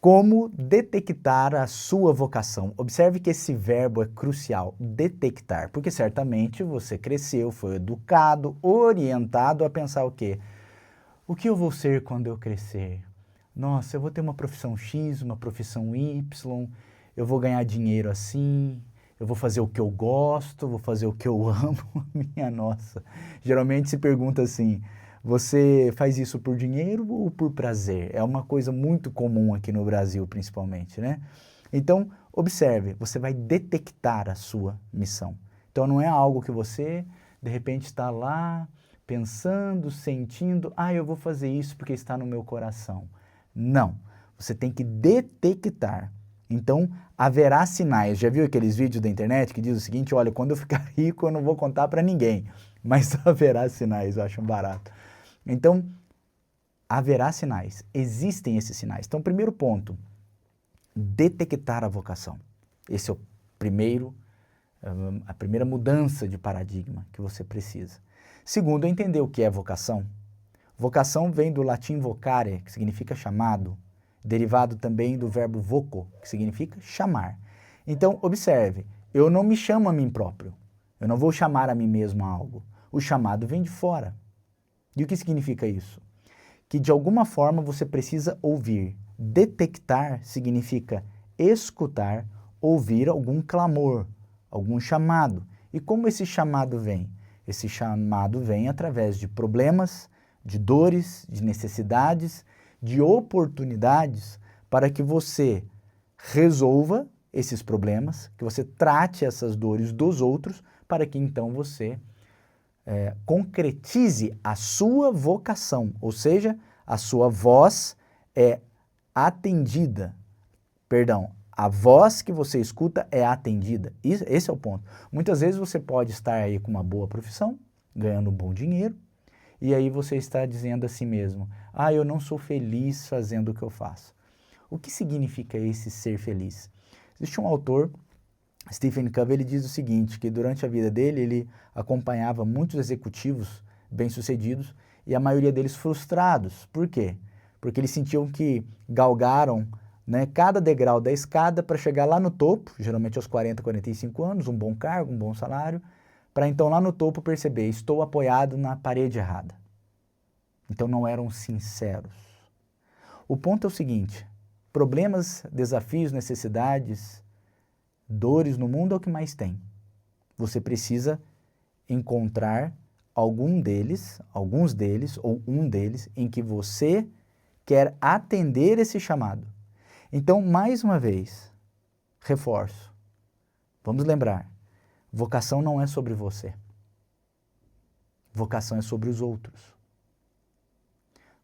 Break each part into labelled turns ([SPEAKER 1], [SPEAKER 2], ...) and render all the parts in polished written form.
[SPEAKER 1] Como detectar a sua vocação? Observe que esse verbo é crucial, detectar, porque certamente você cresceu, foi educado, orientado a pensar o quê? O que eu vou ser quando eu crescer? Nossa, eu vou ter uma profissão X, uma profissão Y, eu vou ganhar dinheiro assim, eu vou fazer o que eu gosto, vou fazer o que eu amo. Minha nossa. Geralmente se pergunta assim, você faz isso por dinheiro ou por prazer? É uma coisa muito comum aqui no Brasil, principalmente, né? Então, observe, você vai detectar a sua missão. Então, não é algo que você, de repente, está lá pensando, sentindo, eu vou fazer isso porque está no meu coração. Não, você tem que detectar. Então, haverá sinais. Já viu aqueles vídeos da internet que diz o seguinte, olha, quando eu ficar rico eu não vou contar para ninguém, mas haverá sinais, eu acho um barato. Então, haverá sinais, existem esses sinais. Então, primeiro ponto, detectar a vocação. Esse é o primeiro, a primeira mudança de paradigma que você precisa. Segundo, entender o que é vocação. Vocação vem do latim vocare, que significa chamado, derivado também do verbo voco, que significa chamar. Então, observe, eu não me chamo a mim próprio, eu não vou chamar a mim mesmo a algo. O chamado vem de fora. E o que significa isso? Que de alguma forma você precisa ouvir. Detectar significa escutar, ouvir algum clamor, algum chamado. E como esse chamado vem? Esse chamado vem através de problemas, de dores, de necessidades, de oportunidades para que você resolva esses problemas, que você trate essas dores dos outros, para que então você concretize a sua vocação, ou seja, a sua voz é atendida. Perdão, a voz que você escuta é atendida. Esse é o ponto. Muitas vezes você pode estar aí com uma boa profissão, ganhando um bom dinheiro, e aí você está dizendo a si mesmo, eu não sou feliz fazendo o que eu faço. O que significa esse ser feliz? Existe um autor, Stephen Covey, ele diz o seguinte, que durante a vida dele, ele acompanhava muitos executivos bem-sucedidos e a maioria deles frustrados. Por quê? Porque eles sentiam que galgaram, né, cada degrau da escada para chegar lá no topo, geralmente aos 40, 45 anos, um bom cargo, um bom salário, para então lá no topo perceber, estou apoiado na parede errada. Então não eram sinceros. O ponto é o seguinte, problemas, desafios, necessidades, dores no mundo é o que mais tem. Você precisa encontrar alguns deles ou um deles em que você quer atender esse chamado. Então, mais uma vez, reforço. Vamos lembrar, vocação não é sobre você. Vocação é sobre os outros.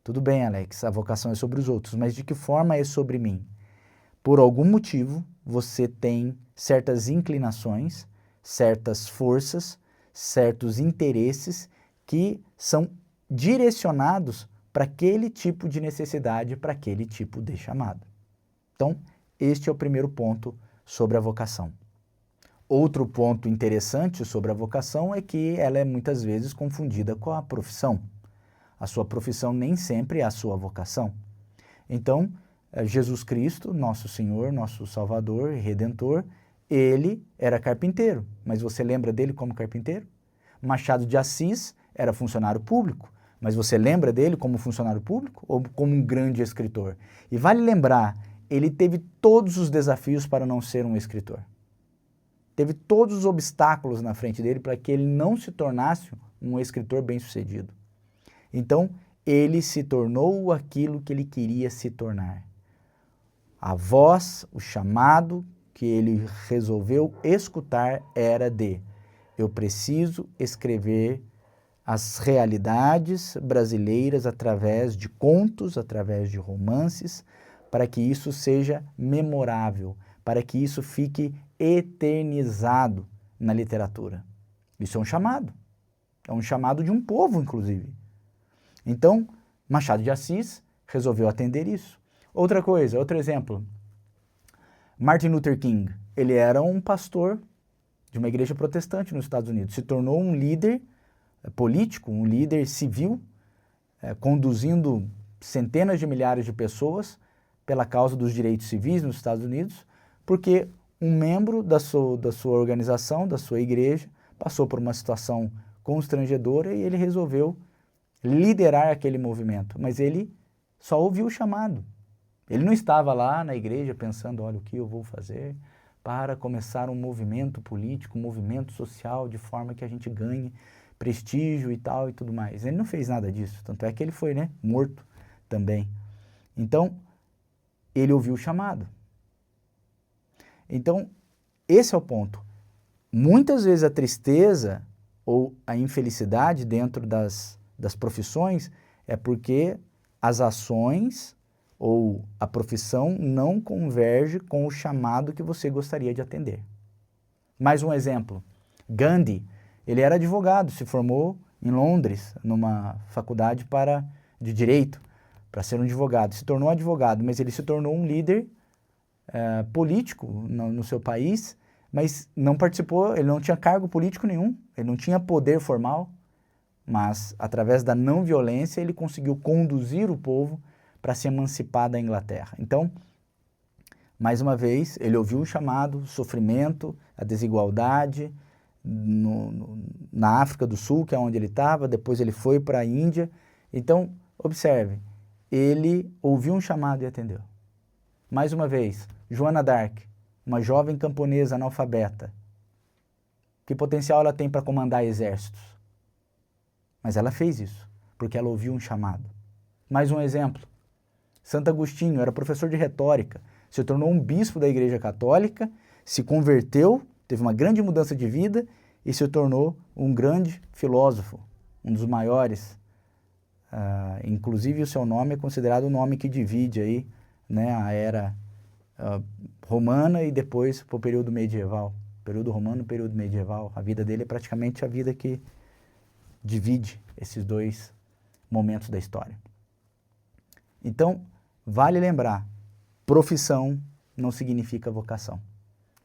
[SPEAKER 1] Tudo bem, Alex, a vocação é sobre os outros, mas de que forma é sobre mim? Por algum motivo, você tem certas inclinações, certas forças, certos interesses que são direcionados para aquele tipo de necessidade, para aquele tipo de chamado. Então, este é o primeiro ponto sobre a vocação. Outro ponto interessante sobre a vocação é que ela é muitas vezes confundida com a profissão. A sua profissão nem sempre é a sua vocação. Então, Jesus Cristo, nosso Senhor, nosso Salvador e Redentor, ele era carpinteiro, mas você lembra dele como carpinteiro? Machado de Assis era funcionário público, mas você lembra dele como funcionário público ou como um grande escritor? E vale lembrar, ele teve todos os desafios para não ser um escritor. Teve todos os obstáculos na frente dele para que ele não se tornasse um escritor bem-sucedido. Então, ele se tornou aquilo que ele queria se tornar. A voz, o chamado que ele resolveu escutar era de: eu preciso escrever as realidades brasileiras através de contos, através de romances, para que isso seja memorável, para que isso fique eternizado na literatura. Isso é um chamado de um povo, inclusive. Então, Machado de Assis resolveu atender isso. Outra coisa, outro exemplo, Martin Luther King, ele era um pastor de uma igreja protestante nos Estados Unidos, se tornou um líder político, um líder civil, conduzindo centenas de milhares de pessoas pela causa dos direitos civis nos Estados Unidos, porque um membro da sua organização, da sua igreja, passou por uma situação constrangedora e ele resolveu liderar aquele movimento, mas ele só ouviu o chamado. Ele não estava lá na igreja pensando, olha, o que eu vou fazer para começar um movimento político, um movimento social, de forma que a gente ganhe prestígio e tal e tudo mais. Ele não fez nada disso, tanto é que ele foi, né, morto também. Então, ele ouviu o chamado. Então, esse é o ponto. Muitas vezes a tristeza ou a infelicidade dentro das profissões é porque as ações ou a profissão não converge com o chamado que você gostaria de atender. Mais um exemplo. Gandhi, ele era advogado, se formou em Londres, numa faculdade de direito, para ser um advogado. Se tornou advogado, mas ele se tornou um líder político no seu país, mas não participou, ele não tinha cargo político nenhum, ele não tinha poder formal, mas através da não violência ele conseguiu conduzir o povo para se emancipar da Inglaterra. Então, mais uma vez, ele ouviu o chamado, o sofrimento, a desigualdade na África do Sul, que é onde ele estava, depois ele foi para a Índia. Então, observe, ele ouviu um chamado e atendeu. Mais uma vez, Joana d'Arc, uma jovem camponesa analfabeta. Que potencial ela tem para comandar exércitos? Mas ela fez isso, porque ela ouviu um chamado. Mais um exemplo. Santo Agostinho era professor de retórica, se tornou um bispo da Igreja Católica, se converteu, teve uma grande mudança de vida e se tornou um grande filósofo, um dos maiores. Inclusive o seu nome é considerado o nome que divide aí, né, a era romana e depois para o período medieval. Período romano, período medieval. A vida dele é praticamente a vida que divide esses dois momentos da história. Então, vale lembrar, profissão não significa vocação.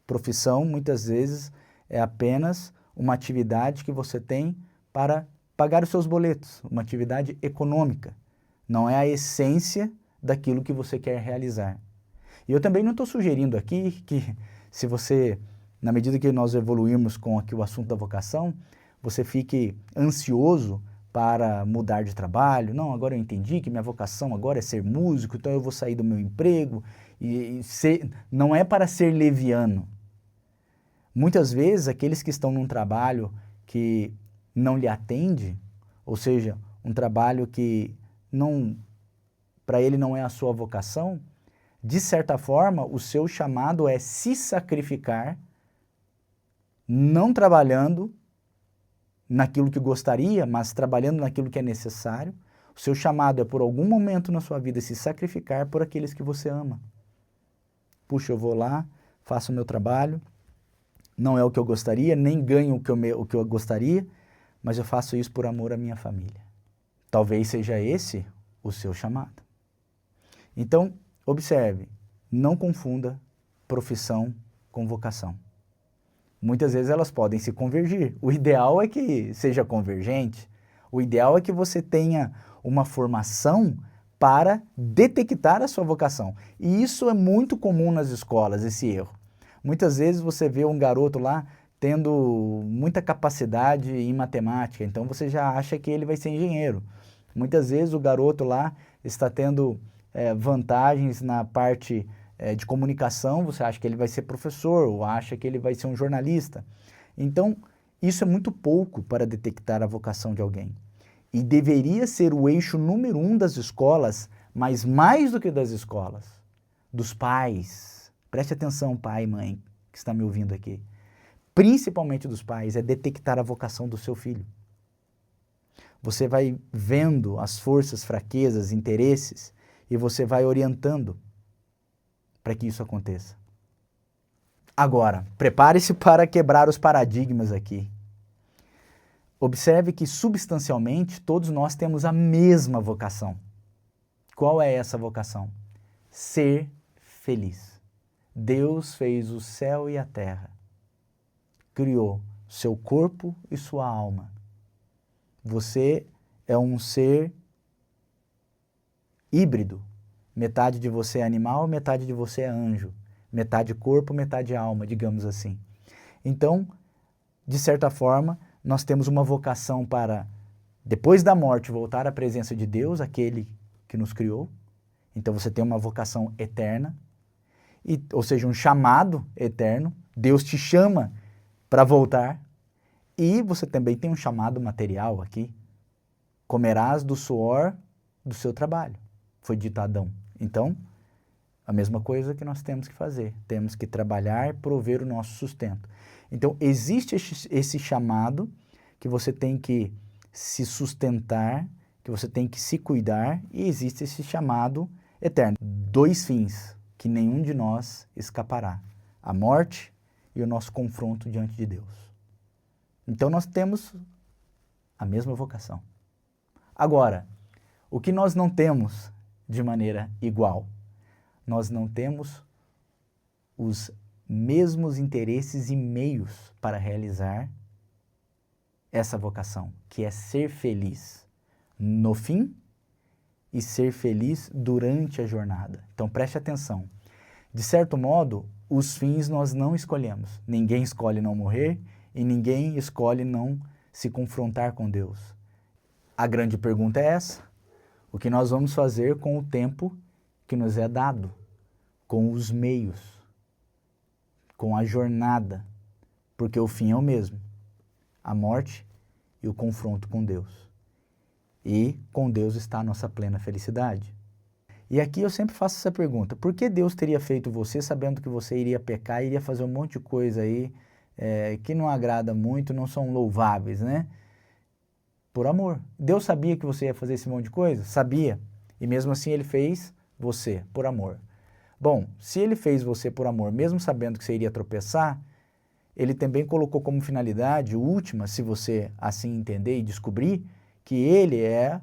[SPEAKER 1] Profissão, muitas vezes, é apenas uma atividade que você tem para pagar os seus boletos, uma atividade econômica. Não é a essência daquilo que você quer realizar. E eu também não estou sugerindo aqui que, se você, na medida que nós evoluirmos com aqui o assunto da vocação, você fique ansioso para mudar de trabalho. Não, agora eu entendi que minha vocação agora é ser músico, então eu vou sair do meu emprego. Não é para ser leviano. Muitas vezes, aqueles que estão num trabalho que não lhe atende, ou seja, um trabalho que para ele não é a sua vocação, de certa forma, o seu chamado é se sacrificar, não trabalhando naquilo que gostaria, mas trabalhando naquilo que é necessário. O seu chamado é, por algum momento na sua vida, se sacrificar por aqueles que você ama. Puxa, eu vou lá, faço o meu trabalho, não é o que eu gostaria, nem ganho o que eu gostaria, mas eu faço isso por amor à minha família. Talvez seja esse o seu chamado. Então, observe, não confunda profissão com vocação. Muitas vezes elas podem se convergir. O ideal é que seja convergente. O ideal é que você tenha uma formação para detectar a sua vocação. E isso é muito comum nas escolas, esse erro. Muitas vezes você vê um garoto lá tendo muita capacidade em matemática, então você já acha que ele vai ser engenheiro. Muitas vezes o garoto lá está tendo vantagens na parte de comunicação, você acha que ele vai ser professor, ou acha que ele vai ser um jornalista. Então, isso é muito pouco para detectar a vocação de alguém. E deveria ser o eixo número 1 das escolas, mas mais do que das escolas, dos pais. Preste atenção, pai e mãe, que está me ouvindo aqui. Principalmente dos pais, é detectar a vocação do seu filho. Você vai vendo as forças, fraquezas, interesses, e você vai orientando para que isso aconteça. Agora, prepare-se para quebrar os paradigmas aqui. Observe que, substancialmente, todos nós temos a mesma vocação. Qual é essa vocação? Ser feliz. Deus fez o céu e a terra. Criou seu corpo e sua alma. Você é um ser híbrido, Metade de você é animal, metade de você é anjo. Metade corpo, metade alma, digamos assim. Então, de certa forma, nós temos uma vocação para, depois da morte, voltar à presença de Deus, aquele que nos criou. Então você tem uma vocação eterna, ou seja, um chamado eterno. Deus te chama para voltar. E você também tem um chamado material aqui. Comerás do suor do seu trabalho, foi dito a Adão. Então, a mesma coisa que nós temos que fazer. Temos que trabalhar e prover o nosso sustento. Então, existe esse chamado que você tem que se sustentar, que você tem que se cuidar, e existe esse chamado eterno. Dois fins que nenhum de nós escapará: a morte e o nosso confronto diante de Deus. Então, nós temos a mesma vocação. Agora, o que nós não temos de maneira igual? Nós não temos os mesmos interesses e meios para realizar essa vocação, que é ser feliz no fim e ser feliz durante a jornada. Então preste atenção. De certo modo, os fins nós não escolhemos. Ninguém escolhe não morrer e ninguém escolhe não se confrontar com Deus. A grande pergunta é essa: o que nós vamos fazer com o tempo que nos é dado, com os meios, com a jornada, porque o fim é o mesmo, a morte e o confronto com Deus. E com Deus está a nossa plena felicidade. E aqui eu sempre faço essa pergunta: por que Deus teria feito você sabendo que você iria pecar, iria fazer um monte de coisa aí que não agrada muito, não são louváveis, né? Por amor. Deus sabia que você ia fazer esse monte de coisa? Sabia. E mesmo assim ele fez você por amor. Bom, se ele fez você por amor, mesmo sabendo que você iria tropeçar, ele também colocou como finalidade última, se você assim entender e descobrir, que ele é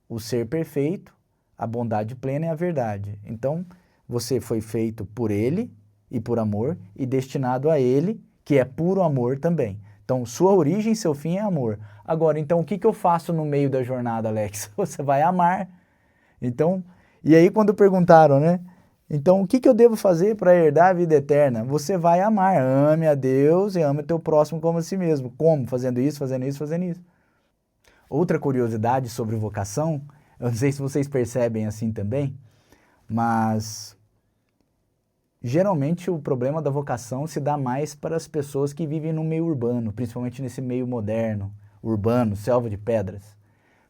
[SPEAKER 1] o ser perfeito, a bondade plena e a verdade. Então, você foi feito por ele e por amor e destinado a ele, que é puro amor também. Então, sua origem e seu fim é amor. Agora, então, o que eu faço no meio da jornada, Alex? Você vai amar. Então, e aí quando perguntaram, né? Então, o que eu devo fazer para herdar a vida eterna? Você vai amar. Ame a Deus e ame o teu próximo como a si mesmo. Como? Fazendo isso, fazendo isso, fazendo isso. Outra curiosidade sobre vocação, eu não sei se vocês percebem assim também, mas geralmente o problema da vocação se dá mais para as pessoas que vivem no meio urbano, principalmente nesse meio moderno, urbano, selva de pedras.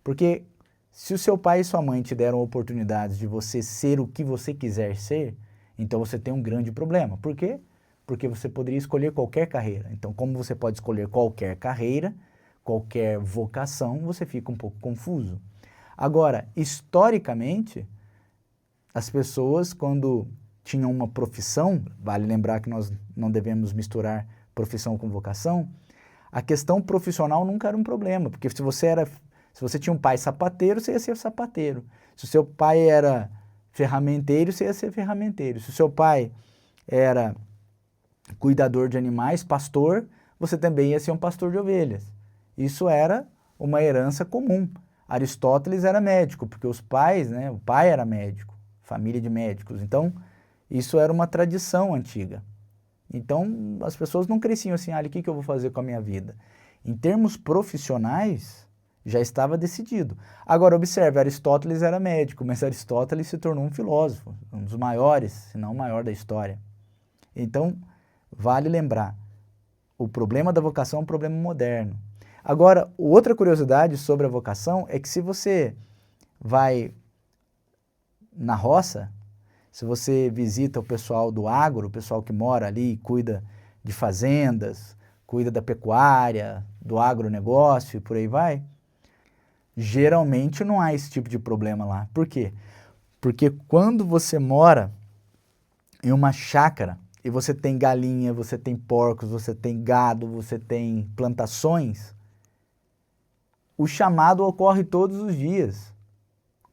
[SPEAKER 1] Porque se o seu pai e sua mãe te deram oportunidades de você ser o que você quiser ser, então você tem um grande problema. Por quê? Porque você poderia escolher qualquer carreira. Então, como você pode escolher qualquer carreira, qualquer vocação, você fica um pouco confuso. Agora, historicamente, as pessoas, quando tinham uma profissão, vale lembrar que nós não devemos misturar profissão com vocação, a questão profissional nunca era um problema, porque se você tinha um pai sapateiro, você ia ser sapateiro. Se o seu pai era ferramenteiro, você ia ser ferramenteiro. Se o seu pai era cuidador de animais, pastor, você também ia ser um pastor de ovelhas. Isso era uma herança comum. Aristóteles era médico, porque os pais, né, o pai era médico, família de médicos. Então, isso era uma tradição antiga. Então, as pessoas não cresciam assim: o que eu vou fazer com a minha vida? Em termos profissionais, já estava decidido. Agora, observe, Aristóteles era médico, mas Aristóteles se tornou um filósofo, um dos maiores, se não o maior da história. Então, vale lembrar, o problema da vocação é um problema moderno. Agora, outra curiosidade sobre a vocação é que se você vai na roça, se você visita o pessoal do agro, o pessoal que mora ali, cuida de fazendas, cuida da pecuária, do agronegócio e por aí vai, geralmente não há esse tipo de problema lá. Por quê? Porque quando você mora em uma chácara e você tem galinha, você tem porcos, você tem gado, você tem plantações, o chamado ocorre todos os dias.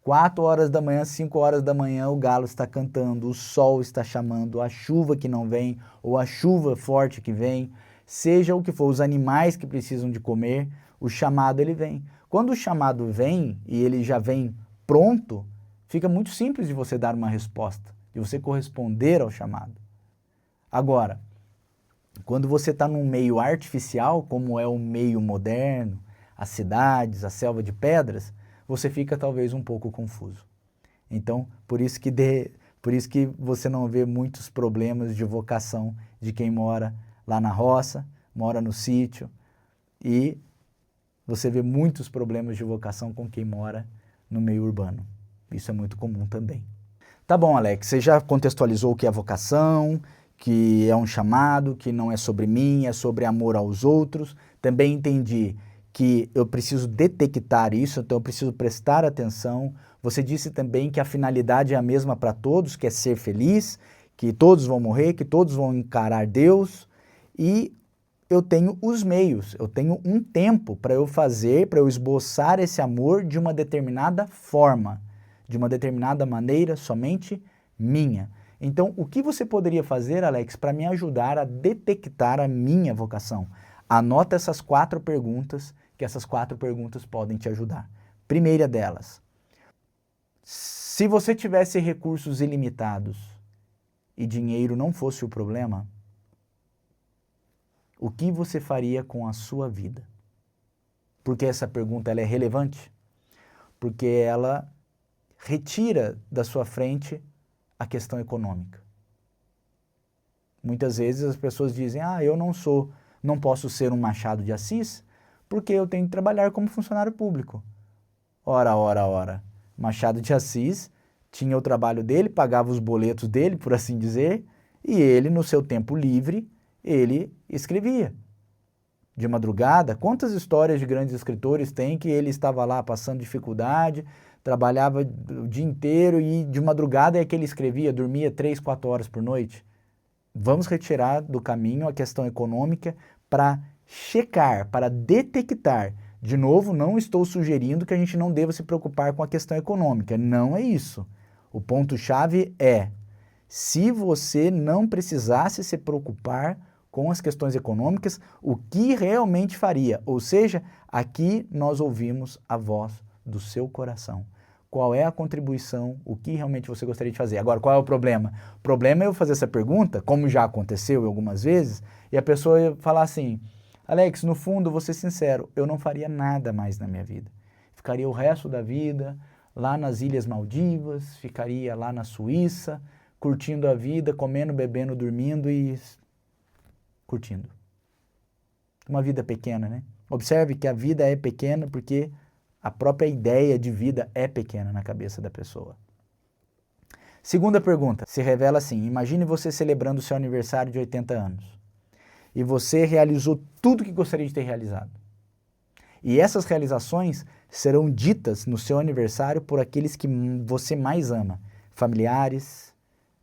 [SPEAKER 1] 4 horas da manhã, 5 horas da manhã, o galo está cantando, o sol está chamando, a chuva que não vem, ou a chuva forte que vem, seja o que for, os animais que precisam de comer, o chamado ele vem. Quando o chamado vem, e ele já vem pronto, fica muito simples de você dar uma resposta, de você corresponder ao chamado. Agora, quando você está num meio artificial, como é o meio moderno, as cidades, a selva de pedras, você fica talvez um pouco confuso. Então, por isso que você não vê muitos problemas de vocação de quem mora lá na roça, mora no sítio, e você vê muitos problemas de vocação com quem mora no meio urbano. Isso é muito comum também. Tá bom, Alex, você já contextualizou o que é vocação, que é um chamado, que não é sobre mim, é sobre amor aos outros. Também entendi que eu preciso detectar isso, então eu preciso prestar atenção. Você disse também que a finalidade é a mesma para todos, que é ser feliz, que todos vão morrer, que todos vão encarar Deus. E eu tenho os meios, eu tenho um tempo para eu fazer, para eu esboçar esse amor de uma determinada forma, de uma determinada maneira somente minha. Então, o que você poderia fazer, Alex, para me ajudar a detectar a minha vocação? Anota essas 4 perguntas, que essas 4 perguntas podem te ajudar. Primeira delas, se você tivesse recursos ilimitados e dinheiro não fosse o problema, o que você faria com a sua vida? Por que essa pergunta ela é relevante? Porque ela retira da sua frente a questão econômica. Muitas vezes as pessoas dizem, eu não posso ser um Machado de Assis porque eu tenho que trabalhar como funcionário público. Ora. Machado de Assis tinha o trabalho dele, pagava os boletos dele, por assim dizer, e ele, no seu tempo livre, ele escrevia. De madrugada, quantas histórias de grandes escritores tem que ele estava lá passando dificuldade, trabalhava o dia inteiro e de madrugada é que ele escrevia, dormia 3, 4 horas por noite. Vamos retirar do caminho a questão econômica para checar, para detectar. De novo, não estou sugerindo que a gente não deva se preocupar com a questão econômica, não é isso. O ponto-chave é, se você não precisasse se preocupar com as questões econômicas, o que realmente faria? Ou seja, aqui nós ouvimos a voz do seu coração. Qual é a contribuição, o que realmente você gostaria de fazer? Agora, qual é o problema? O problema é eu fazer essa pergunta, como já aconteceu algumas vezes, e a pessoa falar assim, Alex, no fundo, vou ser sincero, eu não faria nada mais na minha vida. Ficaria o resto da vida lá nas Ilhas Maldivas, ficaria lá na Suíça, curtindo a vida, comendo, bebendo, dormindo e curtindo. Uma vida pequena, né? Observe que a vida é pequena porque a própria ideia de vida é pequena na cabeça da pessoa. Segunda pergunta, se revela assim, imagine você celebrando o seu aniversário de 80 anos e você realizou tudo que gostaria de ter realizado. E essas realizações serão ditas no seu aniversário por aqueles que você mais ama, familiares,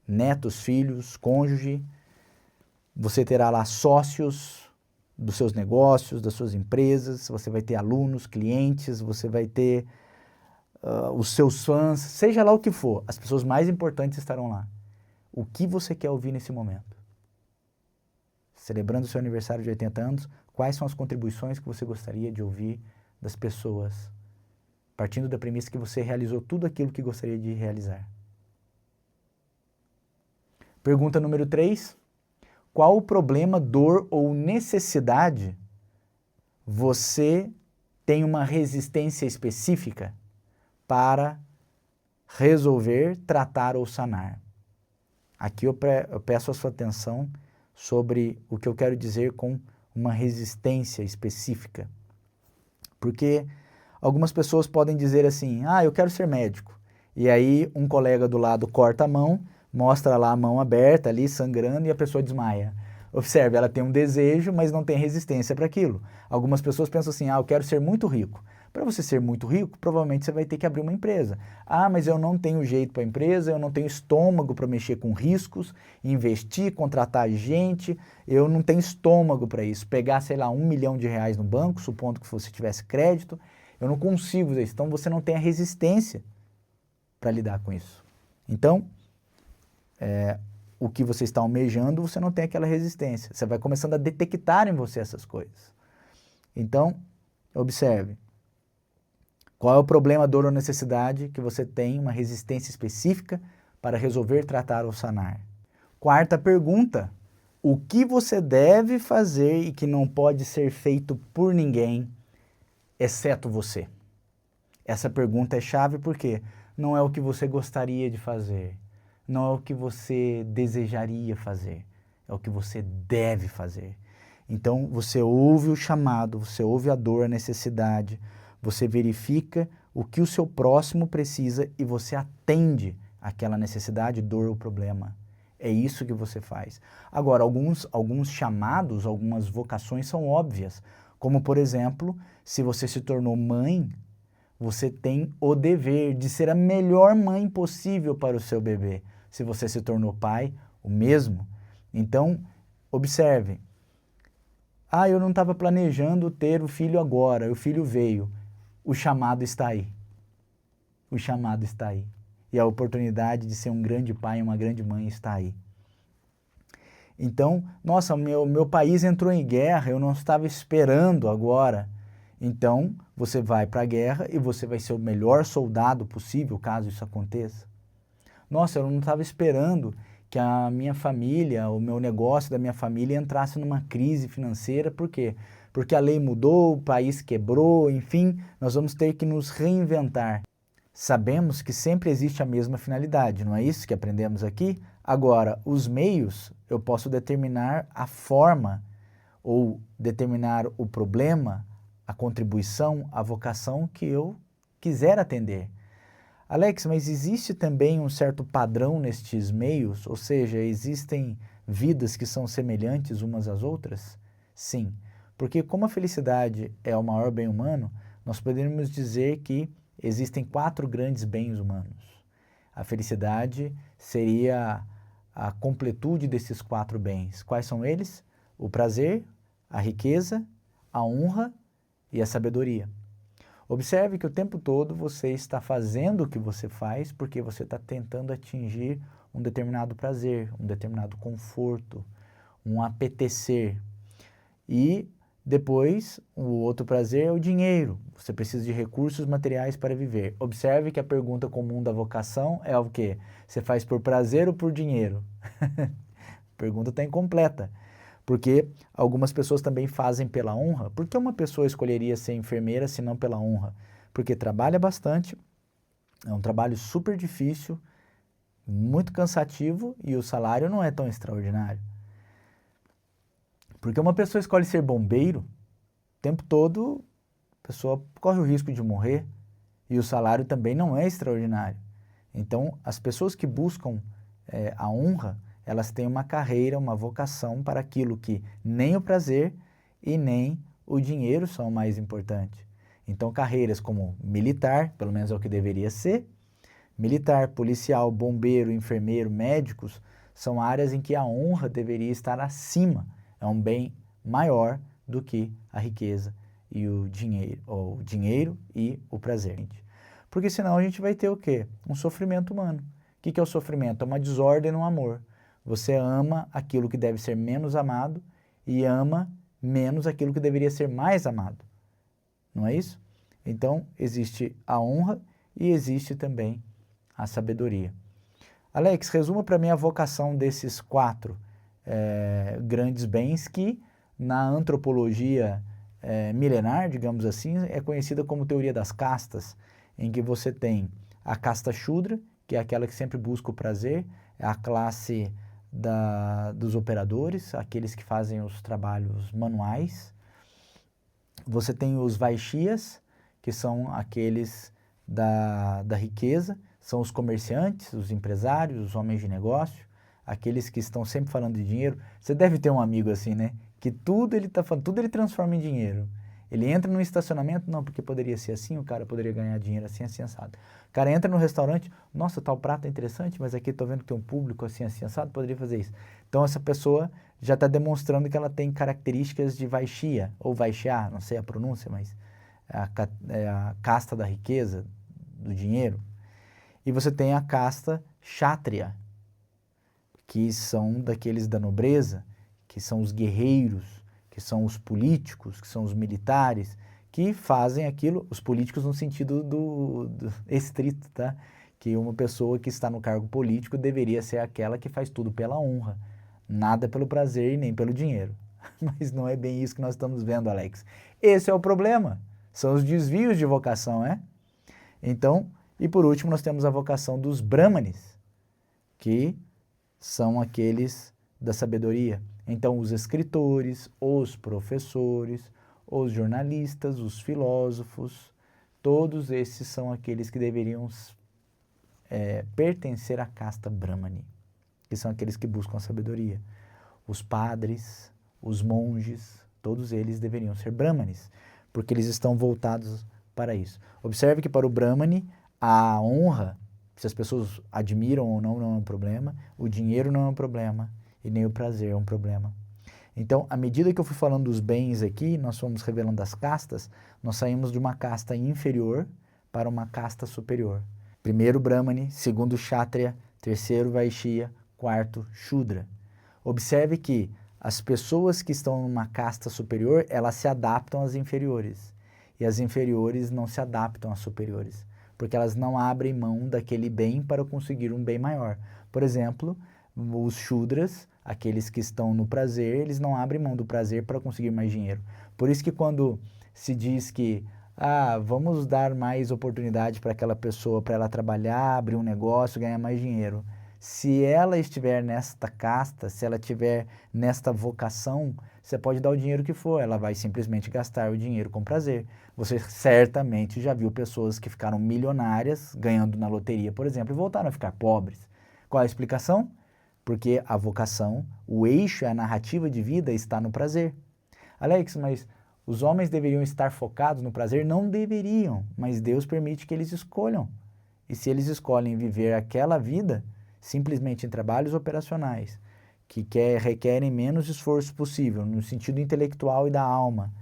[SPEAKER 1] netos, filhos, cônjuge. Você terá lá sócios dos seus negócios, das suas empresas, você vai ter alunos, clientes, você vai ter os seus fãs, seja lá o que for, as pessoas mais importantes estarão lá. O que você quer ouvir nesse momento? Celebrando o seu aniversário de 80 anos, quais são as contribuições que você gostaria de ouvir das pessoas, partindo da premissa que você realizou tudo aquilo que gostaria de realizar? Pergunta número 3. Qual o problema, dor ou necessidade você tem uma resistência específica para resolver, tratar ou sanar? Aqui eu peço a sua atenção sobre o que eu quero dizer com uma resistência específica. Porque algumas pessoas podem dizer assim, eu quero ser médico. E aí um colega do lado corta a mão, mostra lá a mão aberta ali, sangrando, e a pessoa desmaia. Observe, ela tem um desejo, mas não tem resistência para aquilo. Algumas pessoas pensam assim, eu quero ser muito rico. Para você ser muito rico, provavelmente você vai ter que abrir uma empresa. Mas eu não tenho jeito para a empresa, eu não tenho estômago para mexer com riscos, investir, contratar gente, eu não tenho estômago para isso. Pegar, sei lá, R$1 milhão no banco, supondo que você tivesse crédito, eu não consigo fazer isso. Então você não tem a resistência para lidar com isso. Então, o que você está almejando, você não tem aquela resistência. Você vai começando a detectar em você essas coisas. Então, observe. Qual é o problema, dor ou necessidade que você tem uma resistência específica para resolver, tratar ou sanar? Quarta pergunta: o que você deve fazer e que não pode ser feito por ninguém, exceto você? Essa pergunta é chave porque não é o que você gostaria de fazer, não é o que você desejaria fazer, é o que você deve fazer. Então, você ouve o chamado, você ouve a dor, a necessidade, você verifica o que o seu próximo precisa e você atende aquela necessidade, dor ou problema. É isso que você faz. Agora, alguns chamados, algumas vocações são óbvias, como, por exemplo, se você se tornou mãe, você tem o dever de ser a melhor mãe possível para o seu bebê. Se você se tornou pai, o mesmo. Então, observe. Ah, eu não estava planejando ter o filho agora, o filho veio. O chamado está aí. O chamado está aí. E a oportunidade de ser um grande pai e uma grande mãe está aí. Então, nossa, meu país entrou em guerra, eu não estava esperando agora. Então, você vai para a guerra e você vai ser o melhor soldado possível, caso isso aconteça. Nossa, eu não estava esperando que a minha família, o meu negócio da minha família entrasse numa crise financeira. Por quê? Porque a lei mudou, o país quebrou, enfim, nós vamos ter que nos reinventar. Sabemos que sempre existe a mesma finalidade, não é isso que aprendemos aqui? Agora, os meios, eu posso determinar a forma ou determinar o problema, a contribuição, a vocação que eu quiser atender. Alex, mas existe também um certo padrão nestes meios? Ou seja, existem vidas que são semelhantes umas às outras? Sim, porque como a felicidade é o maior bem humano, nós podemos dizer que existem 4 grandes bens humanos. A felicidade seria a completude desses 4 bens. Quais são eles? O prazer, a riqueza, a honra e a sabedoria. Observe que o tempo todo você está fazendo o que você faz porque você está tentando atingir um determinado prazer, um determinado conforto, um apetecer. E depois, o outro prazer é o dinheiro. Você precisa de recursos materiais para viver. Observe que a pergunta comum da vocação é o quê? Você faz por prazer ou por dinheiro? A pergunta está incompleta. Porque algumas pessoas também fazem pela honra. Por que uma pessoa escolheria ser enfermeira se não pela honra? Porque trabalha bastante, é um trabalho super difícil, muito cansativo e o salário não é tão extraordinário. Porque uma pessoa escolhe ser bombeiro, o tempo todo a pessoa corre o risco de morrer e o salário também não é extraordinário. Então, as pessoas que buscam a honra, elas têm uma carreira, uma vocação para aquilo que nem o prazer e nem o dinheiro são o mais importante. Então, carreiras como militar, pelo menos é o que deveria ser, militar, policial, bombeiro, enfermeiro, médicos, são áreas em que a honra deveria estar acima. É um bem maior do que a riqueza e o dinheiro e o prazer. Porque senão a gente vai ter o quê? Um sofrimento humano. O que é o sofrimento? É uma desordem no amor. Você ama aquilo que deve ser menos amado e ama menos aquilo que deveria ser mais amado. Não é isso? Então, existe a honra e existe também a sabedoria. Alex, resuma para mim a vocação desses 4 grandes bens que, na antropologia milenar, digamos assim, é conhecida como teoria das castas, em que você tem a casta Shudra, que é aquela que sempre busca o prazer, é a classe dos operadores, aqueles que fazem os trabalhos manuais. Você tem os Vaishyas, que são aqueles da riqueza, são os comerciantes, os empresários, os homens de negócio, aqueles que estão sempre falando de dinheiro. Você deve ter um amigo assim, né? Que tudo ele está falando, tudo ele transforma em dinheiro. Ele entra no estacionamento, não, porque poderia ser assim, o cara poderia ganhar dinheiro assim, assim, assado. O cara entra no restaurante, nossa, tal prato é interessante, mas aqui estou vendo que tem um público assim, assim, assado, poderia fazer isso. Então essa pessoa já está demonstrando que ela tem características de Vaishya, ou Vaishya, não sei a pronúncia, mas é a casta da riqueza, do dinheiro. E você tem a casta Kshatriya, que são daqueles da nobreza, que são os guerreiros, que são os políticos, que são os militares, que fazem aquilo, os políticos no sentido do estrito, tá? Que uma pessoa que está no cargo político deveria ser aquela que faz tudo pela honra, nada pelo prazer e nem pelo dinheiro. Mas não é bem isso que nós estamos vendo, Alex. Esse é o problema, são os desvios de vocação, né? Então, e por último nós temos a vocação dos brahmanes, que são aqueles da sabedoria. Então, os escritores, os professores, os jornalistas, os filósofos, todos esses são aqueles que deveriam pertencer à casta Brahmani, que são aqueles que buscam a sabedoria. Os padres, os monges, todos eles deveriam ser Brahmanes, porque eles estão voltados para isso. Observe que para o Brahmani, a honra, se as pessoas admiram ou não, não é um problema, o dinheiro não é um problema, e nem o prazer é um problema. Então, à medida que eu fui falando dos bens aqui, nós fomos revelando as castas, nós saímos de uma casta inferior para uma casta superior. Primeiro Brahmani, segundo Kshatriya, terceiro Vaishya, quarto Shudra. Observe que as pessoas que estão numa casta superior, elas se adaptam às inferiores. E as inferiores não se adaptam às superiores, porque elas não abrem mão daquele bem para conseguir um bem maior. Por exemplo, os Shudras, aqueles que estão no prazer, eles não abrem mão do prazer para conseguir mais dinheiro. Por isso que quando se diz que vamos dar mais oportunidade para aquela pessoa, para ela trabalhar, abrir um negócio, ganhar mais dinheiro. Se ela estiver nesta casta, se ela estiver nesta vocação, você pode dar o dinheiro que for, ela vai simplesmente gastar o dinheiro com prazer. Você certamente já viu pessoas que ficaram milionárias ganhando na loteria, por exemplo, e voltaram a ficar pobres. Qual é a explicação? Porque a vocação, o eixo, a narrativa de vida está no prazer. Alex, mas os homens deveriam estar focados no prazer? Não deveriam, mas Deus permite que eles escolham. E se eles escolhem viver aquela vida, simplesmente em trabalhos operacionais, que requerem menos esforço possível, no sentido intelectual e da alma,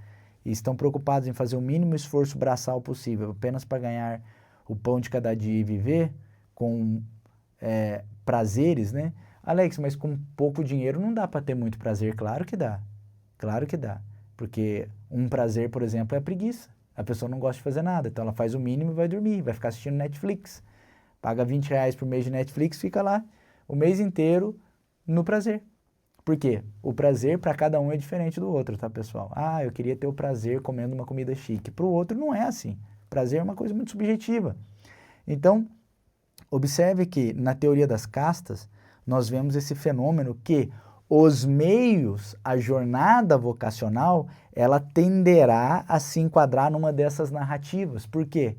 [SPEAKER 1] e estão preocupados em fazer o mínimo esforço braçal possível, apenas para ganhar o pão de cada dia e viver com prazeres, né? Alex, mas com pouco dinheiro não dá para ter muito prazer? Claro que dá, claro que dá, porque um prazer, por exemplo, é a preguiça. A pessoa não gosta de fazer nada, então ela faz o mínimo e vai dormir, vai ficar assistindo Netflix. Paga R$20 por mês de Netflix, fica lá o mês inteiro no prazer. Por quê? O prazer para cada um é diferente do outro, tá, pessoal? Eu queria ter o prazer comendo uma comida chique. Para o outro não é assim. Prazer é uma coisa muito subjetiva. Então, observe que na teoria das castas, nós vemos esse fenômeno que os meios, a jornada vocacional, ela tenderá a se enquadrar numa dessas narrativas. Por quê?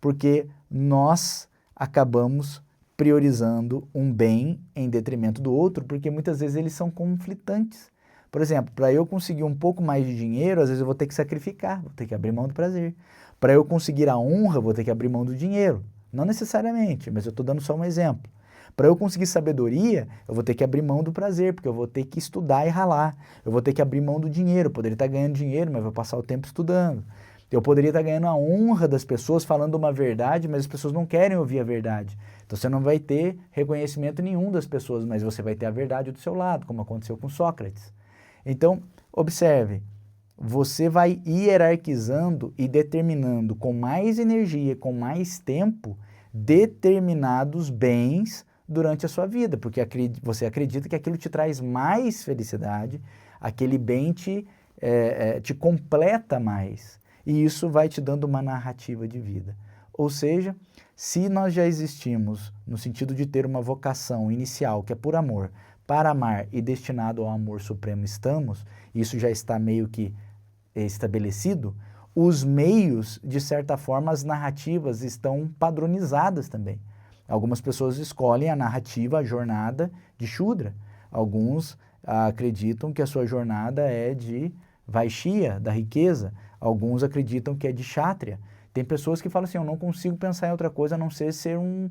[SPEAKER 1] Porque nós acabamos priorizando um bem em detrimento do outro, porque muitas vezes eles são conflitantes. Por exemplo, para eu conseguir um pouco mais de dinheiro, às vezes eu vou ter que sacrificar, vou ter que abrir mão do prazer. Para eu conseguir a honra, eu vou ter que abrir mão do dinheiro. Não necessariamente, mas eu estou dando só um exemplo. Para eu conseguir sabedoria, eu vou ter que abrir mão do prazer, porque eu vou ter que estudar e ralar. Eu vou ter que abrir mão do dinheiro, eu poderia estar ganhando dinheiro, mas vou passar o tempo estudando. Eu poderia estar ganhando a honra das pessoas falando uma verdade, mas as pessoas não querem ouvir a verdade. Então você não vai ter reconhecimento nenhum das pessoas, mas você vai ter a verdade do seu lado, como aconteceu com Sócrates. Então, observe, você vai hierarquizando e determinando com mais energia, com mais tempo, determinados bens durante a sua vida, porque você acredita que aquilo te traz mais felicidade, aquele bem te completa mais. E isso vai te dando uma narrativa de vida. Ou seja, se nós já existimos no sentido de ter uma vocação inicial, que é por amor, para amar e destinado ao amor supremo estamos, isso já está meio que estabelecido, os meios, de certa forma, as narrativas estão padronizadas também. Algumas pessoas escolhem a narrativa, a jornada de Shudra. Alguns acreditam que a sua jornada é de Vaishya, da riqueza. Alguns acreditam que é de Kshatriya. Tem pessoas que falam assim, eu não consigo pensar em outra coisa a não ser um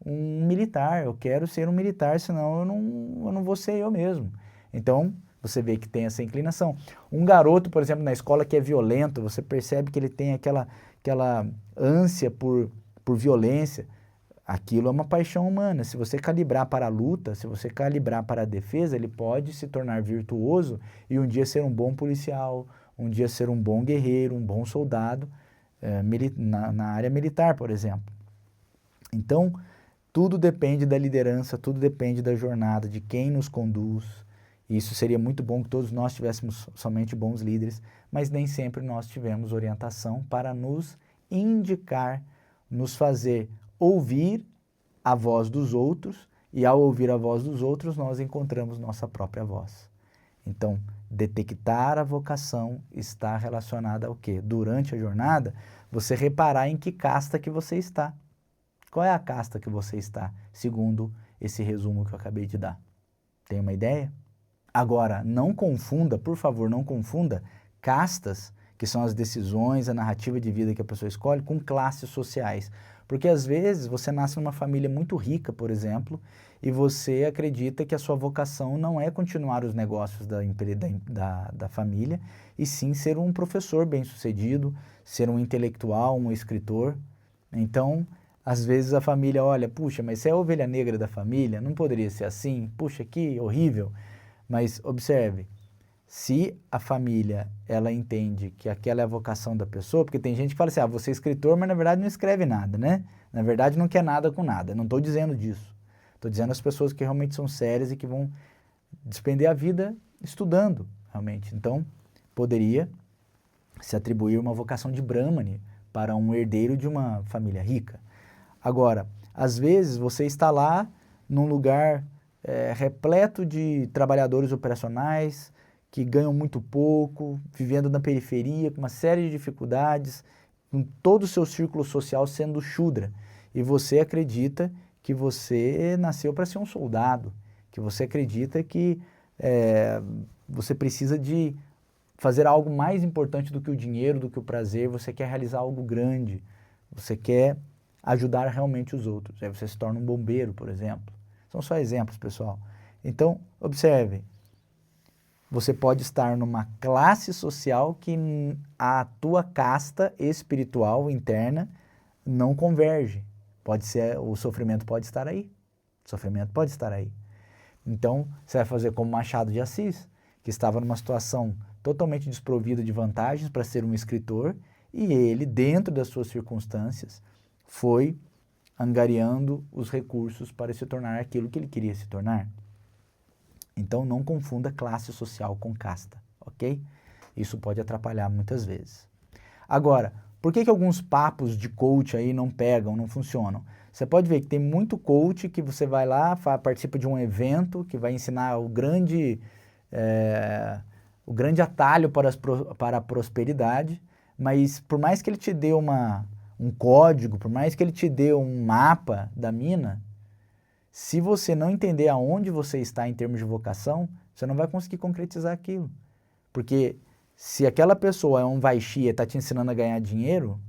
[SPEAKER 1] militar. Eu quero ser um militar, senão eu não vou ser eu mesmo. Então, você vê que tem essa inclinação. Um garoto, por exemplo, na escola que é violento, você percebe que ele tem aquela ânsia por violência. Aquilo é uma paixão humana. Se você calibrar para a luta, se você calibrar para a defesa, ele pode se tornar virtuoso e um dia ser um bom policial, um dia ser um bom guerreiro, um bom soldado, na área militar, por exemplo. Então, tudo depende da liderança, tudo depende da jornada, de quem nos conduz. Isso seria muito bom que todos nós tivéssemos somente bons líderes, mas nem sempre nós tivemos orientação para nos indicar, nos fazer ouvir a voz dos outros, e ao ouvir a voz dos outros, nós encontramos nossa própria voz. Então, detectar a vocação está relacionada ao quê? Durante a jornada, você reparar em que casta que você está. Qual é a casta que você está, segundo esse resumo que eu acabei de dar? Tem uma ideia? Agora, não confunda, por favor, não confunda castas, que são as decisões, a narrativa de vida que a pessoa escolhe, com classes sociais. Porque às vezes você nasce numa família muito rica, por exemplo, e você acredita que a sua vocação não é continuar os negócios da família, e sim ser um professor bem-sucedido, ser um intelectual, um escritor. Então, às vezes a família olha, puxa, mas você é a ovelha negra da família, não poderia ser assim? Puxa, que horrível. Mas observe, se a família, ela entende que aquela é a vocação da pessoa, porque tem gente que fala assim, você é escritor, mas na verdade não escreve nada, né? Na verdade não quer nada com nada, não estou dizendo disso. Estou dizendo as pessoas que realmente são sérias e que vão despender a vida estudando, realmente. Então, poderia se atribuir uma vocação de Brahmane para um herdeiro de uma família rica. Agora, às vezes você está lá num lugar repleto de trabalhadores operacionais que ganham muito pouco, vivendo na periferia, com uma série de dificuldades, com todo o seu círculo social sendo Shudra. E você acredita que você nasceu para ser um soldado, que você acredita que você precisa de fazer algo mais importante do que o dinheiro, do que o prazer, você quer realizar algo grande, você quer ajudar realmente os outros. Aí você se torna um bombeiro, por exemplo. São só exemplos, pessoal. Então, observe, você pode estar numa classe social que a tua casta espiritual interna não converge. Pode ser, o sofrimento pode estar aí. O sofrimento pode estar aí. Então, você vai fazer como Machado de Assis, que estava numa situação totalmente desprovida de vantagens para ser um escritor, e ele, dentro das suas circunstâncias, foi angariando os recursos para se tornar aquilo que ele queria se tornar. Então, não confunda classe social com casta, ok? Isso pode atrapalhar muitas vezes. Agora, por que alguns papos de coach aí não pegam, não funcionam? Você pode ver que tem muito coach que você vai lá, participa de um evento que vai ensinar o grande atalho para a prosperidade, mas por mais que ele te dê um código, por mais que ele te dê um mapa da mina, se você não entender aonde você está em termos de vocação, você não vai conseguir concretizar aquilo. Porque se aquela pessoa é um Vaishya e está te ensinando a ganhar dinheiro,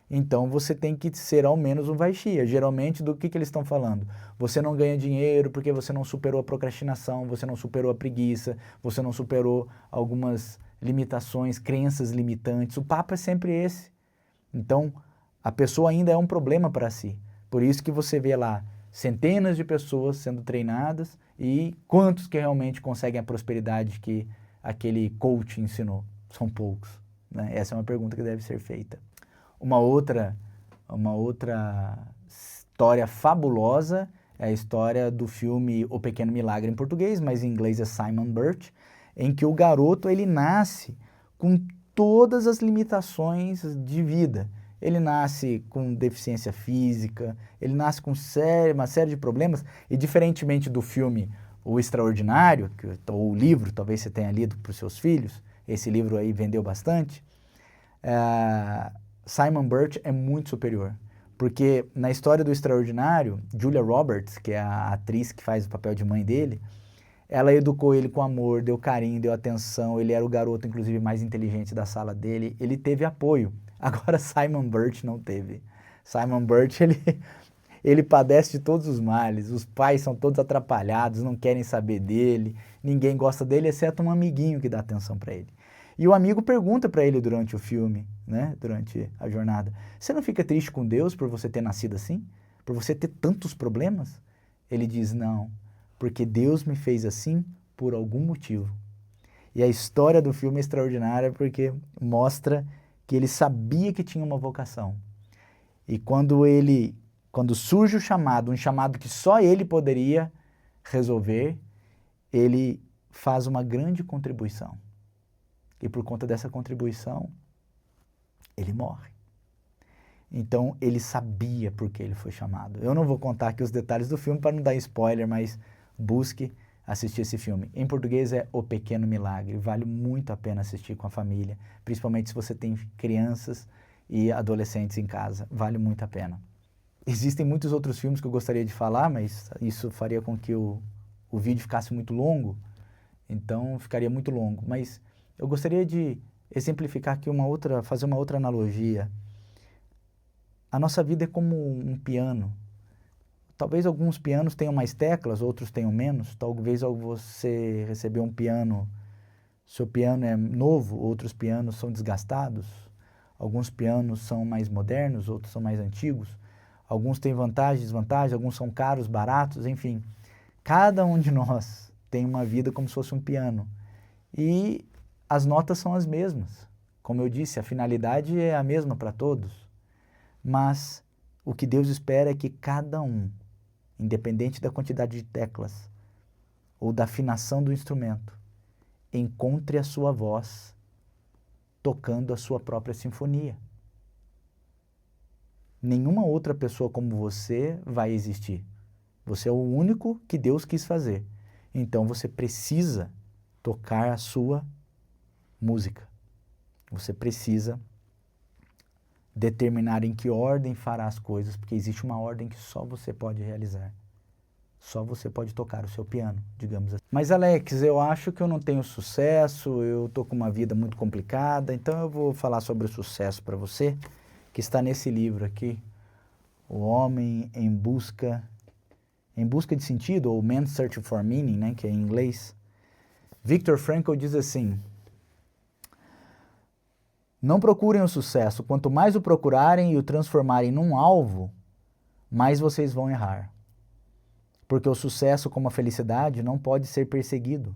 [SPEAKER 1] então você tem que ser ao menos um Vaishya. Geralmente, do que eles estão falando? Você não ganha dinheiro porque você não superou a procrastinação, você não superou a preguiça, você não superou algumas limitações, crenças limitantes. O papo é sempre esse. Então, a pessoa ainda é um problema para si. Por isso que você vê lá centenas de pessoas sendo treinadas e quantos que realmente conseguem a prosperidade que aquele coach ensinou? São poucos, né? Essa é uma pergunta que deve ser feita. Uma outra história fabulosa é a história do filme O Pequeno Milagre em português, mas em inglês é Simon Birch, em que o garoto ele nasce com todas as limitações de vida. Ele nasce com deficiência física, ele nasce com uma série de problemas, e diferentemente do filme O Extraordinário, ou o livro, talvez você tenha lido para os seus filhos, esse livro aí vendeu bastante, Simon Birch é muito superior, porque na história do Extraordinário, Julia Roberts, que é a atriz que faz o papel de mãe dele, ela educou ele com amor, deu carinho, deu atenção, ele era o garoto, inclusive, mais inteligente da sala dele, ele teve apoio. Agora, Simon Birch não teve. Simon Birch, ele padece de todos os males, os pais são todos atrapalhados, não querem saber dele, ninguém gosta dele, exceto um amiguinho que dá atenção para ele. E o amigo pergunta para ele durante o filme, né, durante a jornada, você não fica triste com Deus por você ter nascido assim? Por você ter tantos problemas? Ele diz, não, porque Deus me fez assim por algum motivo. E a história do filme é extraordinária porque mostra que ele sabia que tinha uma vocação. E quando surge o chamado, um chamado que só ele poderia resolver, ele faz uma grande contribuição. E por conta dessa contribuição, ele morre. Então, ele sabia por que ele foi chamado. Eu não vou contar aqui os detalhes do filme para não dar spoiler, mas busque assistir esse filme. Em português é O Pequeno Milagre. Vale muito a pena assistir com a família, principalmente se você tem crianças e adolescentes em casa. Vale muito a pena. Existem muitos outros filmes que eu gostaria de falar, mas isso faria com que o vídeo ficasse muito longo, então ficaria muito longo. Mas eu gostaria de exemplificar aqui fazer uma outra analogia. A nossa vida é como um piano. Talvez alguns pianos tenham mais teclas, outros tenham menos. Talvez você recebeu um piano, seu piano é novo, outros pianos são desgastados. Alguns pianos são mais modernos, outros são mais antigos. Alguns têm vantagens, desvantagens, alguns são caros, baratos, enfim. Cada um de nós tem uma vida como se fosse um piano. E as notas são as mesmas. Como eu disse, a finalidade é a mesma para todos. Mas o que Deus espera é que cada um, independente da quantidade de teclas ou da afinação do instrumento, encontre a sua voz tocando a sua própria sinfonia. Nenhuma outra pessoa como você vai existir. Você é o único que Deus quis fazer. Então você precisa tocar a sua música. Você precisa determinar em que ordem fará as coisas, porque existe uma ordem que só você pode realizar. Só você pode tocar o seu piano, digamos assim. Mas Alex, eu acho que eu não tenho sucesso, eu tô com uma vida muito complicada, então eu vou falar sobre o sucesso para você, que está nesse livro aqui, O Homem em Busca de Sentido, ou Man's Search for Meaning, né, que é em inglês. Viktor Frankl diz assim: não procurem o sucesso, quanto mais o procurarem e o transformarem num alvo, mais vocês vão errar. Porque o sucesso, como a felicidade, não pode ser perseguido.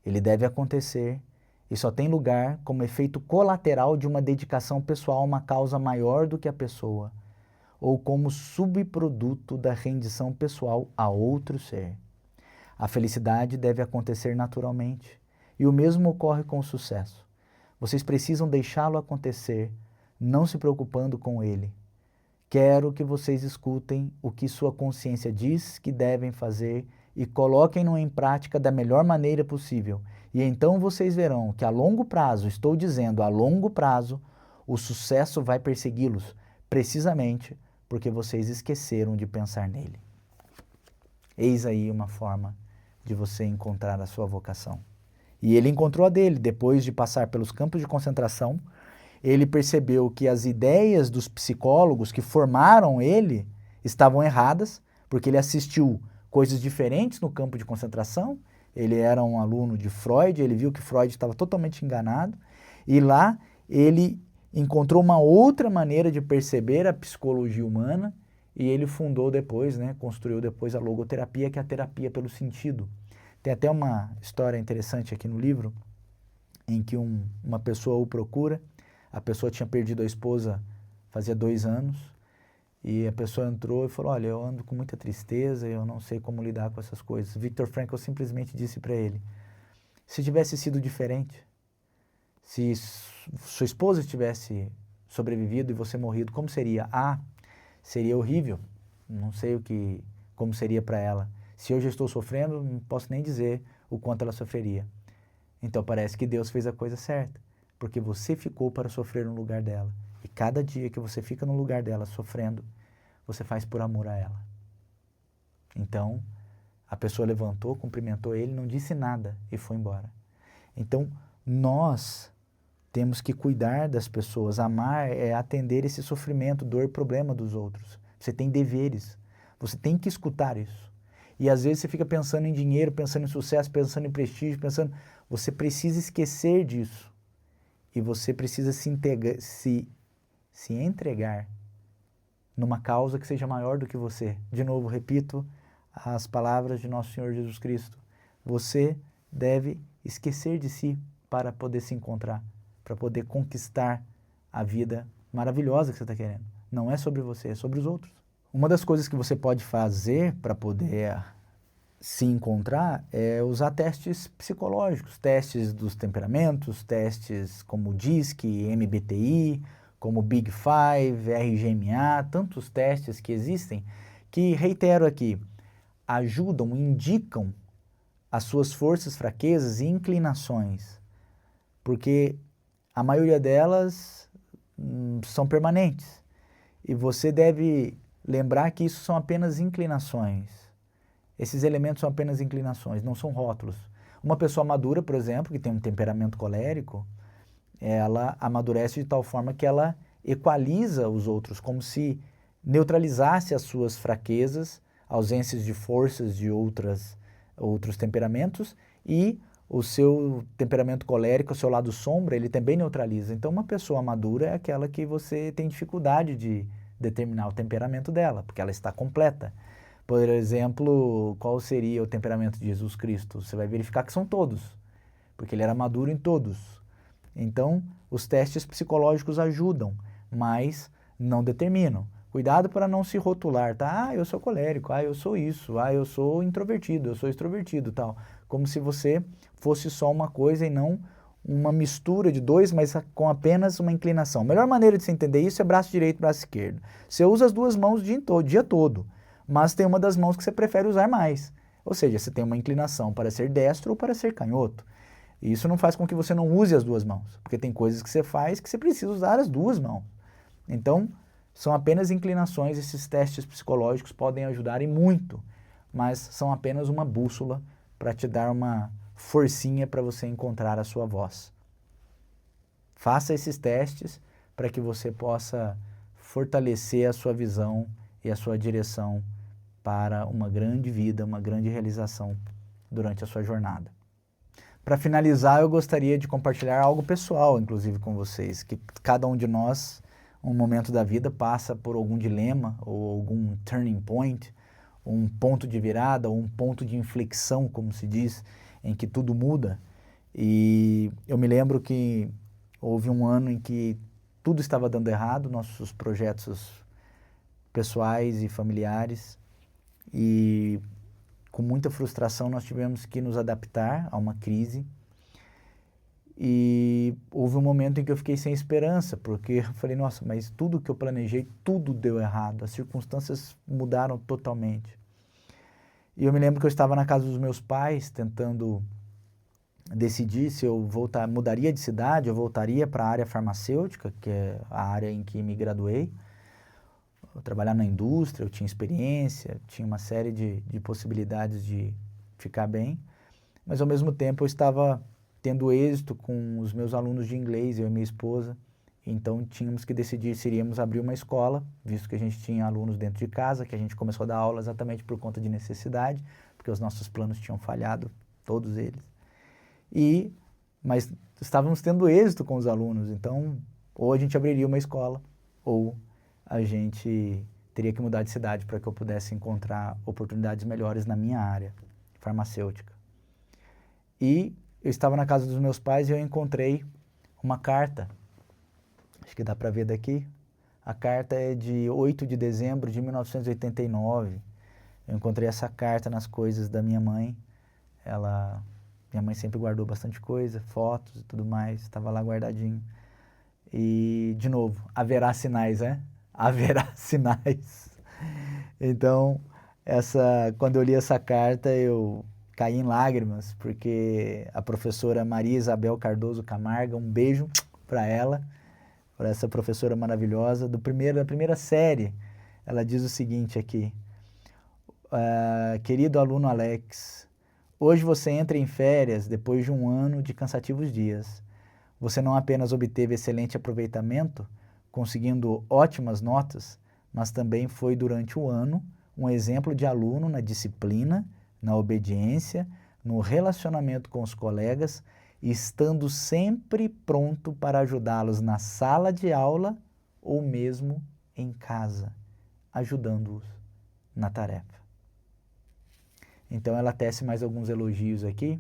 [SPEAKER 1] Ele deve acontecer e só tem lugar como efeito colateral de uma dedicação pessoal a uma causa maior do que a pessoa, ou como subproduto da rendição pessoal a outro ser. A felicidade deve acontecer naturalmente, e o mesmo ocorre com o sucesso. Vocês precisam deixá-lo acontecer, não se preocupando com ele. Quero que vocês escutem o que sua consciência diz que devem fazer e coloquem-no em prática da melhor maneira possível. E então vocês verão que a longo prazo, estou dizendo a longo prazo, o sucesso vai persegui-los, precisamente porque vocês esqueceram de pensar nele. Eis aí uma forma de você encontrar a sua vocação. E ele encontrou a dele. Depois de passar pelos campos de concentração, ele percebeu que as ideias dos psicólogos que formaram ele estavam erradas, porque ele assistiu coisas diferentes no campo de concentração. Ele era um aluno de Freud, ele viu que Freud estava totalmente enganado, e lá ele encontrou uma outra maneira de perceber a psicologia humana, e ele fundou depois, construiu depois a logoterapia, que é a terapia pelo sentido. Tem até uma história interessante aqui no livro, em que uma pessoa o procura. A pessoa tinha perdido a esposa fazia 2 anos, e a pessoa entrou e falou: olha, eu ando com muita tristeza, eu não sei como lidar com essas coisas. Viktor Frankl simplesmente disse para ele: se tivesse sido diferente, se sua esposa tivesse sobrevivido e você morrido, como seria? Seria horrível, não sei como seria para ela. Se eu já estou sofrendo, não posso nem dizer o quanto ela sofreria. Então parece que Deus fez a coisa certa, porque você ficou para sofrer no lugar dela. E cada dia que você fica no lugar dela sofrendo, você faz por amor a ela. Então, a pessoa levantou, cumprimentou ele, não disse nada e foi embora. Então, nós temos que cuidar das pessoas. Amar é atender esse sofrimento, dor, problema dos outros. Você tem deveres. Você tem que escutar isso. E às vezes você fica pensando em dinheiro, pensando em sucesso, pensando em prestígio, Você precisa esquecer disso. E você precisa se entregar numa causa que seja maior do que você. De novo, repito as palavras de nosso Senhor Jesus Cristo. Você deve esquecer de si para poder se encontrar, para poder conquistar a vida maravilhosa que você está querendo. Não é sobre você, é sobre os outros. Uma das coisas que você pode fazer para poder se encontrar é usar testes psicológicos, testes dos temperamentos, testes como o DISC, MBTI, como o Big Five, RGMA, tantos testes que existem que, reitero aqui, ajudam, indicam as suas forças, fraquezas e inclinações, porque a maioria delas são permanentes e você deve lembrar que isso são apenas inclinações. Esses elementos são apenas inclinações, não são rótulos. Uma pessoa madura, por exemplo, que tem um temperamento colérico, ela amadurece de tal forma que ela equaliza os outros, como se neutralizasse as suas fraquezas, ausências de forças de outros temperamentos, e o seu temperamento colérico, o seu lado sombra, ele também neutraliza. Então, uma pessoa madura é aquela que você tem dificuldade de determinar o temperamento dela, porque ela está completa. Por exemplo, qual seria o temperamento de Jesus Cristo? Você vai verificar que são todos, porque ele era maduro em todos. Então, os testes psicológicos ajudam, mas não determinam. Cuidado para não se rotular, tá? Ah, eu sou colérico, ah, eu sou isso, ah, eu sou introvertido, eu sou extrovertido, tal. Como se você fosse só uma coisa e não uma mistura de dois, mas com apenas uma inclinação. A melhor maneira de se entender isso é braço direito e braço esquerdo. Você usa as duas mãos o dia todo, mas tem uma das mãos que você prefere usar mais. Ou seja, você tem uma inclinação para ser destro ou para ser canhoto. E isso não faz com que você não use as duas mãos, porque tem coisas que você faz que você precisa usar as duas mãos. Então, são apenas inclinações, esses testes psicológicos podem ajudar e muito, mas são apenas uma bússola para te dar uma forcinha para você encontrar a sua voz. Faça esses testes para que você possa fortalecer a sua visão e a sua direção para uma grande vida, uma grande realização durante a sua jornada. Para finalizar, eu gostaria de compartilhar algo pessoal, inclusive, com vocês, que cada um de nós, um momento da vida, passa por algum dilema ou algum turning point, um ponto de virada, ou um ponto de inflexão, como se diz, em que tudo muda. E eu me lembro que houve um ano em que tudo estava dando errado, nossos projetos pessoais e familiares, e com muita frustração nós tivemos que nos adaptar a uma crise. E houve um momento em que eu fiquei sem esperança, porque eu falei, nossa, mas tudo que eu planejei, tudo deu errado, as circunstâncias mudaram totalmente. E eu me lembro que eu estava na casa dos meus pais, tentando decidir se eu mudaria de cidade, eu voltaria para a área farmacêutica, que é a área em que me graduei. Eu trabalhar na indústria, eu tinha experiência, tinha uma série de possibilidades de ficar bem, mas ao mesmo tempo eu estava tendo êxito com os meus alunos de inglês, eu e minha esposa, então tínhamos que decidir se iríamos abrir uma escola, visto que a gente tinha alunos dentro de casa, que a gente começou a dar aula exatamente por conta de necessidade, porque os nossos planos tinham falhado, todos eles. Mas estávamos tendo êxito com os alunos, então ou a gente abriria uma escola, ou a gente teria que mudar de cidade para que eu pudesse encontrar oportunidades melhores na minha área farmacêutica. E eu estava na casa dos meus pais e eu encontrei uma carta, acho que dá para ver daqui, a carta é de 8 de dezembro de 1989, eu encontrei essa carta nas coisas da minha mãe, minha mãe sempre guardou bastante coisa, fotos e tudo mais, estava lá guardadinho. E, de novo, haverá sinais, né? Haverá sinais. Então, quando eu li essa carta, eu caí em lágrimas, porque a professora Maria Isabel Cardoso Camargo, um beijo para ela, para essa professora maravilhosa, da primeira série, ela diz o seguinte aqui, querido aluno Alex, hoje você entra em férias depois de um ano de cansativos dias. Você não apenas obteve excelente aproveitamento, conseguindo ótimas notas, mas também foi durante o ano um exemplo de aluno na disciplina, na obediência, no relacionamento com os colegas, estando sempre pronto para ajudá-los na sala de aula ou mesmo em casa, ajudando-os na tarefa. Então ela tece mais alguns elogios aqui,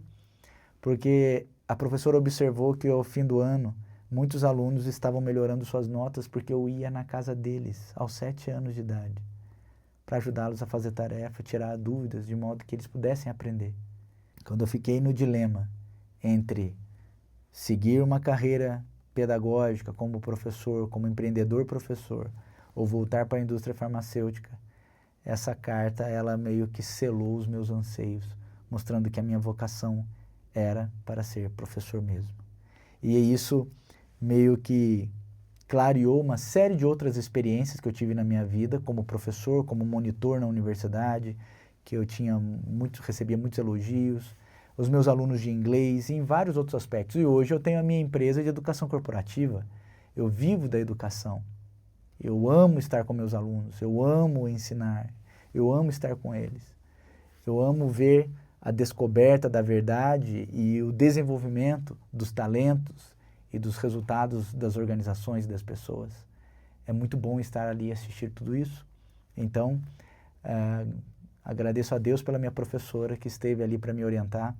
[SPEAKER 1] porque a professora observou que ao fim do ano, muitos alunos estavam melhorando suas notas porque eu ia na casa deles, aos 7 anos de idade, para ajudá-los a fazer tarefa, tirar dúvidas, de modo que eles pudessem aprender. Quando eu fiquei no dilema entre seguir uma carreira pedagógica como professor, como empreendedor professor, ou voltar para a indústria farmacêutica, essa carta, ela meio que selou os meus anseios, mostrando que a minha vocação era para ser professor mesmo. E isso meio que clareou uma série de outras experiências que eu tive na minha vida, como professor, como monitor na universidade, que eu recebia muitos elogios, os meus alunos de inglês e em vários outros aspectos. E hoje eu tenho a minha empresa de educação corporativa, eu vivo da educação. Eu amo estar com meus alunos, eu amo ensinar, eu amo estar com eles. Eu amo ver a descoberta da verdade e o desenvolvimento dos talentos e dos resultados das organizações e das pessoas. É muito bom estar ali e assistir tudo isso. Então, agradeço a Deus pela minha professora que esteve ali para me orientar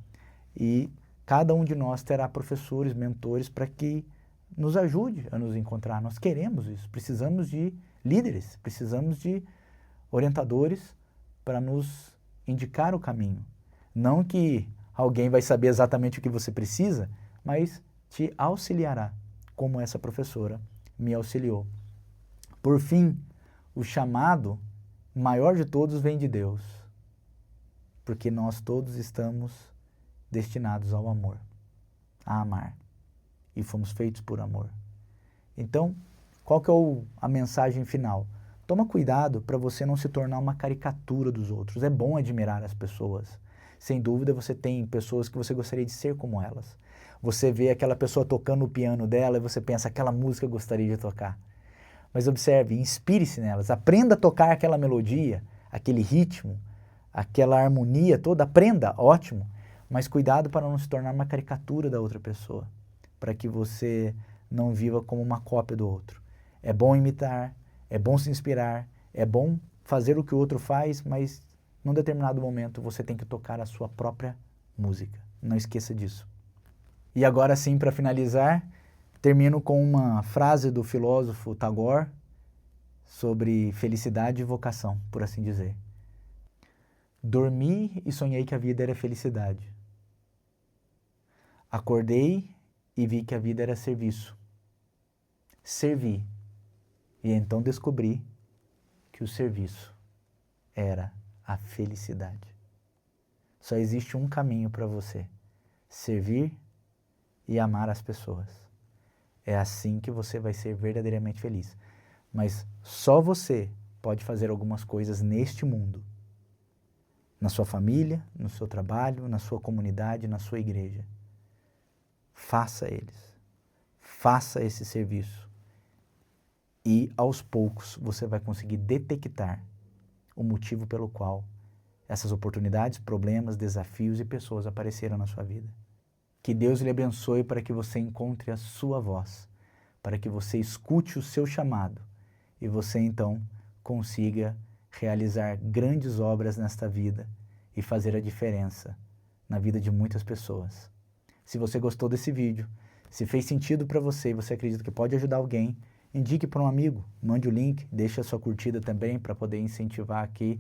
[SPEAKER 1] e cada um de nós terá professores, mentores para que nos ajude a nos encontrar. Nós queremos isso, precisamos de líderes, precisamos de orientadores para nos indicar o caminho. Não que alguém vai saber exatamente o que você precisa, mas te auxiliará, como essa professora me auxiliou. Por fim, o chamado maior de todos vem de Deus, porque nós todos estamos destinados ao amor, a amar, e fomos feitos por amor. Então, qual que é a mensagem final? Toma cuidado para você não se tornar uma caricatura dos outros. É bom admirar as pessoas. Sem dúvida, você tem pessoas que você gostaria de ser como elas. Você vê aquela pessoa tocando o piano dela e você pensa, aquela música eu gostaria de tocar. Mas observe, inspire-se nelas, aprenda a tocar aquela melodia, aquele ritmo, aquela harmonia toda, aprenda, ótimo, mas cuidado para não se tornar uma caricatura da outra pessoa, para que você não viva como uma cópia do outro. É bom imitar, é bom se inspirar, é bom fazer o que o outro faz, mas num determinado momento você tem que tocar a sua própria música. Não esqueça disso. E agora sim, para finalizar, termino com uma frase do filósofo Tagore sobre felicidade e vocação, por assim dizer. Dormi e sonhei que a vida era felicidade. Acordei e vi que a vida era serviço. Servi. E então descobri que o serviço era a felicidade. Só existe um caminho para você: servir e amar as pessoas. É assim que você vai ser verdadeiramente feliz. Mas só você pode fazer algumas coisas neste mundo. Na sua família, no seu trabalho, na sua comunidade, na sua igreja. Faça eles. Faça esse serviço. E aos poucos você vai conseguir detectar o motivo pelo qual essas oportunidades, problemas, desafios e pessoas apareceram na sua vida. Que Deus lhe abençoe para que você encontre a sua voz, para que você escute o seu chamado e você então consiga realizar grandes obras nesta vida e fazer a diferença na vida de muitas pessoas. Se você gostou desse vídeo, se fez sentido para você e você acredita que pode ajudar alguém, indique para um amigo, mande o link, deixe a sua curtida também para poder incentivar aqui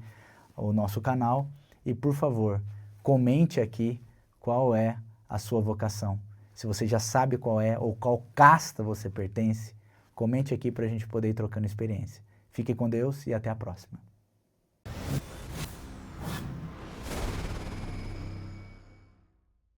[SPEAKER 1] o nosso canal e, por favor, comente aqui qual é a sua vocação. Se você já sabe qual é ou qual casta você pertence, comente aqui para a gente poder ir trocando experiência. Fique com Deus e até a próxima.